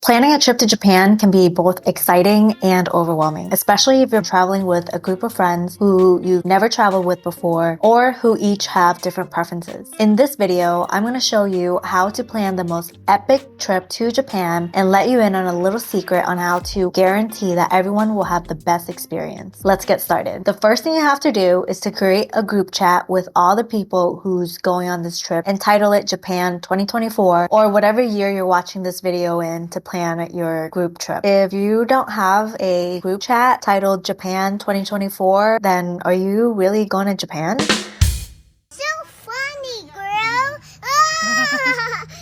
Planning a trip to Japan can be both exciting and overwhelming, especially if you're traveling with a group of friends who you've never traveled with before or who each have different preferences. In this video, I'm going to show you how to plan the most epic trip to Japan and let you in on a little secret on how to guarantee that everyone will have the best experience. Let's get started. The first thing you have to do is to create a group chat with all the people who's going on this trip and title it Japan 2024 or whatever year you're watching this video in to plan your group trip. If you don't have a group chat titled Japan 2024, then are you really going to Japan? So funny, girl.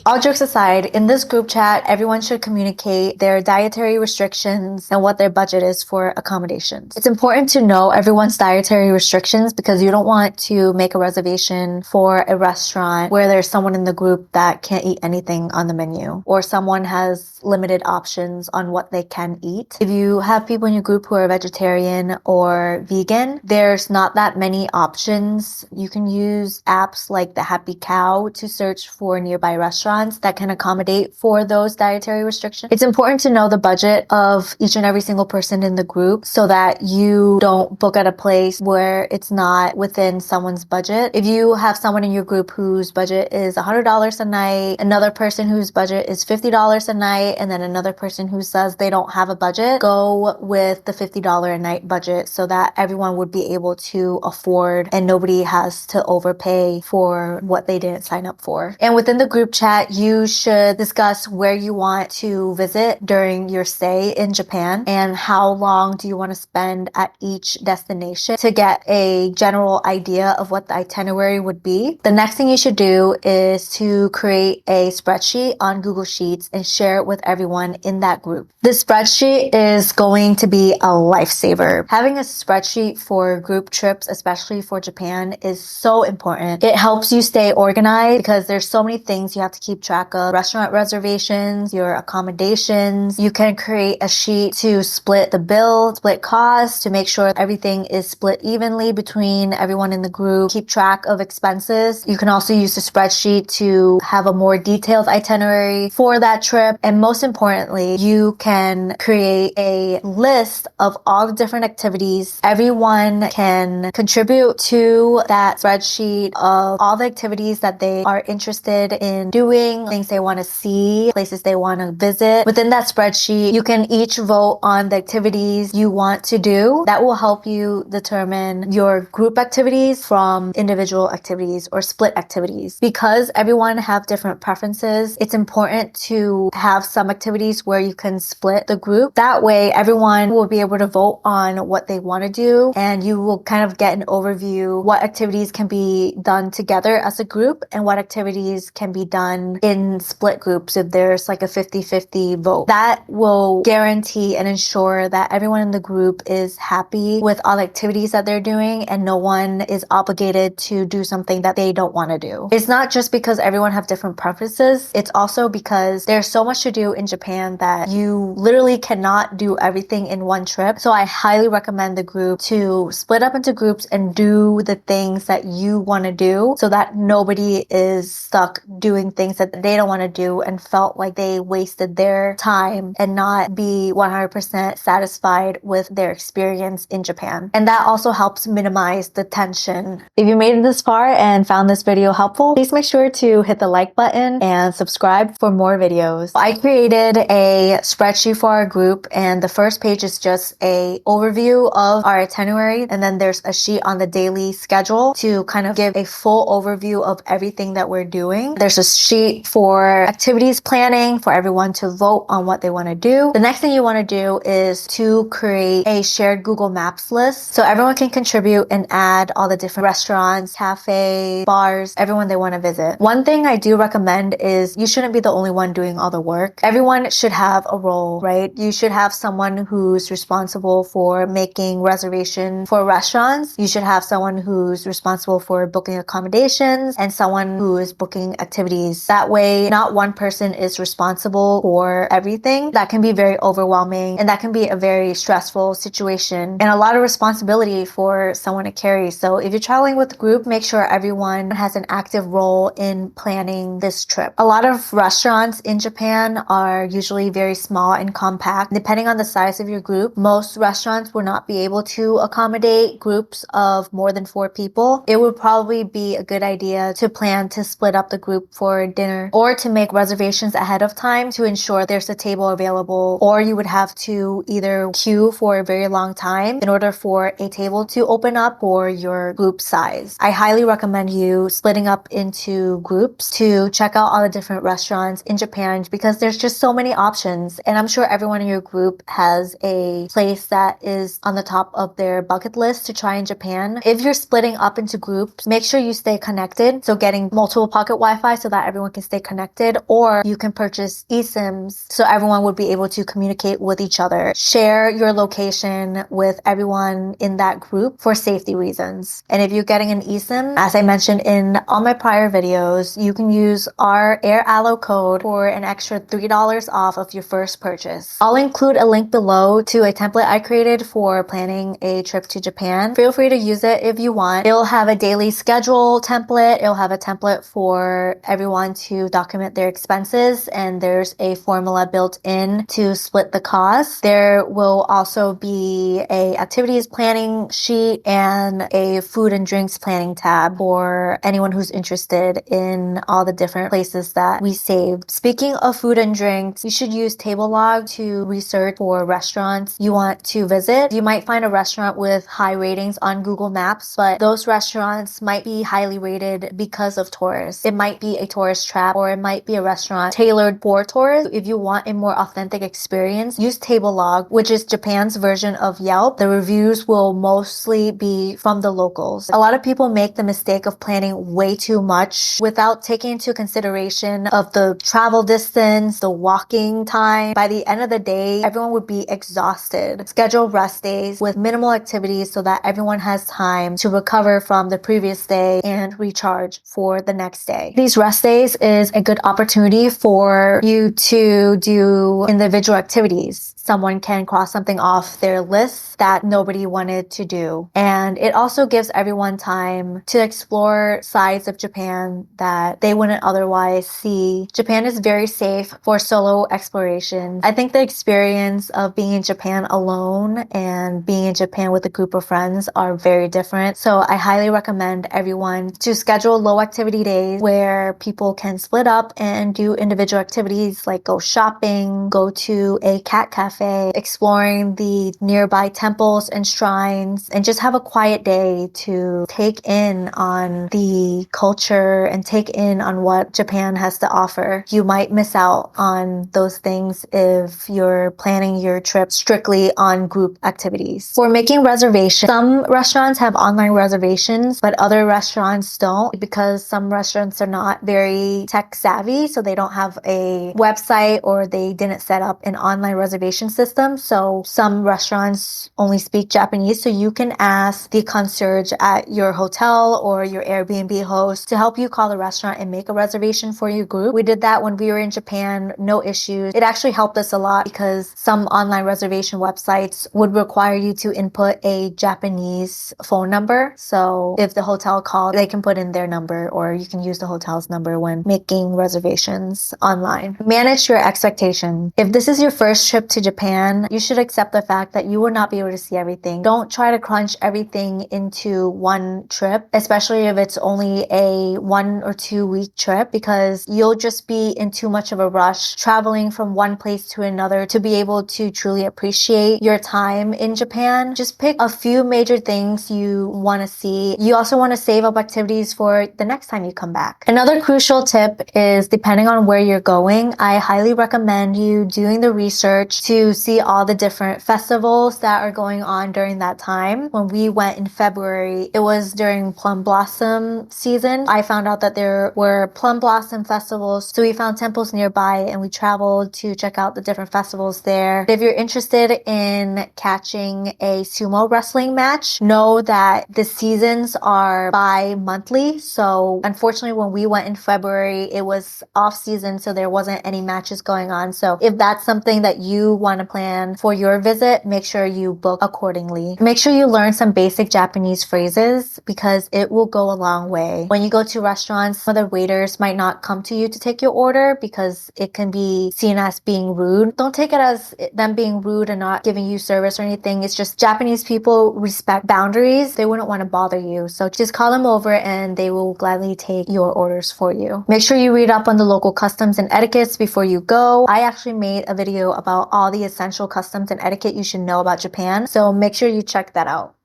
All jokes aside, in this group chat, everyone should communicate their dietary restrictions and what their budget is for accommodations. It's important to know everyone's dietary restrictions because you don't want to make a reservation for a restaurant where there's someone in the group that can't eat anything on the menu or someone has limited options on what they can eat. If you have people in your group who are vegetarian or vegan, there's not that many options. You can use apps like the Happy Cow to search for nearby restaurants that can accommodate for those dietary restrictions. It's important to know the budget of each and every single person in the group so that you don't book at a place where it's not within someone's budget. If you have someone in your group whose budget is $100 a night, another person whose budget is $50 a night, and then another person who says they don't have a budget, go with the $50 a night budget so that everyone would be able to afford and nobody has to overpay for what they didn't sign up for. And within the group chat, you should discuss where you want to visit during your stay in Japan and how long do you want to spend at each destination to get a general idea of what the itinerary would be. The next thing you should do is to create a spreadsheet on Google Sheets and share it with everyone in that group. This spreadsheet is going to be a lifesaver. Having a spreadsheet for group trips, especially for Japan, is so important. It helps you stay organized because there's so many things you have to keep track of. Restaurant reservations, your accommodations. You can create a sheet to split the bill, split costs, to make sure everything is split evenly between everyone in the group. Keep track of expenses. You can also use the spreadsheet to have a more detailed itinerary for that trip. And most importantly, you can create a list of all the different activities. Everyone can contribute to that spreadsheet of all the activities that they are interested in doing, things they want to see, places they want to visit. Within that spreadsheet, you can each vote on the activities you want to do. That will help you determine your group activities from individual activities or split activities. Because everyone have different preferences, it's important to have some activities where you can split the group. That way, everyone will be able to vote on what they want to do and you will kind of get an overview what activities can be done together as a group and what activities can be done in split groups if there's like a 50-50 vote. That will guarantee and ensure that everyone in the group is happy with all the activities that they're doing and no one is obligated to do something that they don't want to do. It's not just because everyone have different preferences, it's also because there's so much to do in Japan that you literally cannot do everything in one trip. So I highly recommend the group to split up into groups and do the things that you want to do so that nobody is stuck doing things that they don't want to do and felt like they wasted their time and not be 100% satisfied with their experience in Japan. And that also helps minimize the tension. If you made it this far and found this video helpful, please make sure to hit the like button and subscribe for more videos. I created a spreadsheet for our group and the first page is just a overview of our itinerary and then there's a sheet on the daily schedule to kind of give a full overview of everything that we're doing. There's a sheet for activities planning for everyone to vote on what they want to do. The next thing you want to do is to create a shared Google Maps list so everyone can contribute and add all the different restaurants, cafe, bars, everyone they want to visit. One thing I do recommend is you shouldn't be the only one doing all the work. Everyone should have a role, right? You should have someone who's responsible for making reservation for restaurants. You should have someone who's responsible for booking accommodations and someone who is booking activities. That That way, not one person is responsible for everything. That can be very overwhelming and that can be a very stressful situation and a lot of responsibility for someone to carry. So if you're traveling with a group, make sure everyone has an active role in planning this trip. A lot of restaurants in Japan are usually very small and compact. Depending on the size of your group, most restaurants will not be able to accommodate groups of more than 4 people. It would probably be a good idea to plan to split up the group for dinner or to make reservations ahead of time to ensure there's a table available, or you would have to either queue for a very long time in order for a table to open up for your group size. I highly recommend you splitting up into groups to check out all the different restaurants in Japan because there's just so many options, and I'm sure everyone in your group has a place that is on the top of their bucket list to try in Japan. If you're splitting up into groups, make sure you stay connected, so getting multiple pocket Wi-Fi so that everyone can stay connected, or you can purchase eSIMs so everyone would be able to communicate with each other. Share your location with everyone in that group for safety reasons. And if you're getting an eSIM, as I mentioned in all my prior videos, you can use our AirAllo code for an extra $3 off of your first purchase. I'll include a link below to a template I created for planning a trip to Japan. Feel free to use it if you want. It'll have a daily schedule template. It'll have a template for everyone to document their expenses, and there's a formula built in to split the cost. There will also be a activities planning sheet and a food and drinks planning tab for anyone who's interested in all the different places that we saved. Speaking of food and drinks, you should use Tablelog to research for restaurants you want to visit. You might find a restaurant with high ratings on Google Maps, but those restaurants might be highly rated because of tourists. It might be a tourist trap, or it might be a restaurant tailored for tourists. If you want a more authentic experience, use Tablelog, which is Japan's version of Yelp. The reviews will mostly be from the locals. A lot of people make the mistake of planning way too much without taking into consideration of the travel distance, the walking time. By the end of the day, everyone would be exhausted. Schedule rest days with minimal activities so that everyone has time to recover from the previous day and recharge for the next day. These rest days is a good opportunity for you to do individual activities. Someone can cross something off their list that nobody wanted to do. And it also gives everyone time to explore sides of Japan that they wouldn't otherwise see. Japan is very safe for solo exploration. I think the experience of being in Japan alone and being in Japan with a group of friends are very different. So I highly recommend everyone to schedule low activity days where people can split up and do individual activities like go shopping, go to a cat cafe, exploring the nearby temples and shrines, and just have a quiet day to take in on the culture and take in on what Japan has to offer. You might miss out on those things if you're planning your trip strictly on group activities. For making reservations, some restaurants have online reservations, but other restaurants don't, because some restaurants are not very tech savvy, so they don't have a website or they didn't set up an online reservation system. So some restaurants only speak Japanese, so you can ask the concierge at your hotel or your Airbnb host to help you call the restaurant and make a reservation for your group. We did that when we were in Japan, no issues. It actually helped us a lot because some online reservation websites would require you to input a Japanese phone number. So if the hotel called, they can put in their number, or you can use the hotel's number when making reservations online. Manage your expectations. If this is your first trip to Japan, you should accept the fact that you will not be able to see everything. Don't try to crunch everything into one trip, especially if it's only a 1 or 2 week trip, because you'll just be in too much of a rush traveling from one place to another to be able to truly appreciate your time in Japan. Just pick a few major things you want to see. You also want to save up activities for the next time you come back. Another crucial tip is, depending on where you're going, I highly recommend you doing the research to to see all the different festivals that are going on during that time. When we went in February, it was during plum blossom season. I found out that there were plum blossom festivals, so we found temples nearby and we traveled to check out the different festivals there. If you're interested in catching a sumo wrestling match, know that the seasons are bi-monthly. So unfortunately, when we went in February, it was off season, so there wasn't any matches going on. So if that's something that you want to plan for your visit, make sure you book accordingly. Make sure you learn some basic Japanese phrases because it will go a long way. When you go to restaurants, some of the waiters might not come to you to take your order because it can be seen as being rude. Don't take it as them being rude and not giving you service or anything. It's just Japanese people respect boundaries. They wouldn't want to bother you. So just call them over and they will gladly take your orders for you. Make sure you read up on the local customs and etiquettes before you go. I actually made a video about all the essential customs and etiquette you should know about Japan. So make sure you check that out.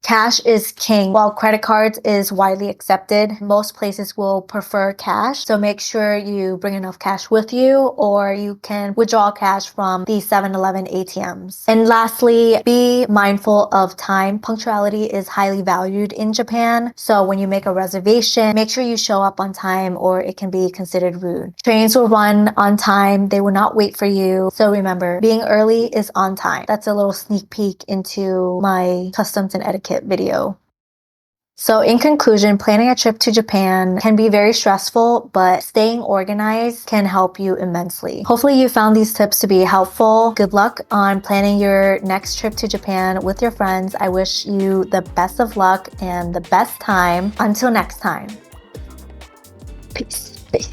Cash is king. While credit cards is widely accepted, most places will prefer cash. So make sure you bring enough cash with you, or you can withdraw cash from the 7-Eleven ATMs. And lastly, be mindful of time. Punctuality is highly valued in Japan. So when you make a reservation, make sure you show up on time or it can be considered rude. Trains will run on time. They will not wait for you. So remember, being early is on time. That's a little sneak peek into my customs and etiquette video. So in conclusion, planning a trip to Japan can be very stressful, but staying organized can help you immensely. Hopefully you found these tips to be helpful. Good luck on planning your next trip to Japan with your friends. I wish you the best of luck and the best time. Until next time. Peace. Peace.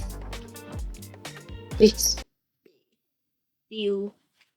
Peace. See you.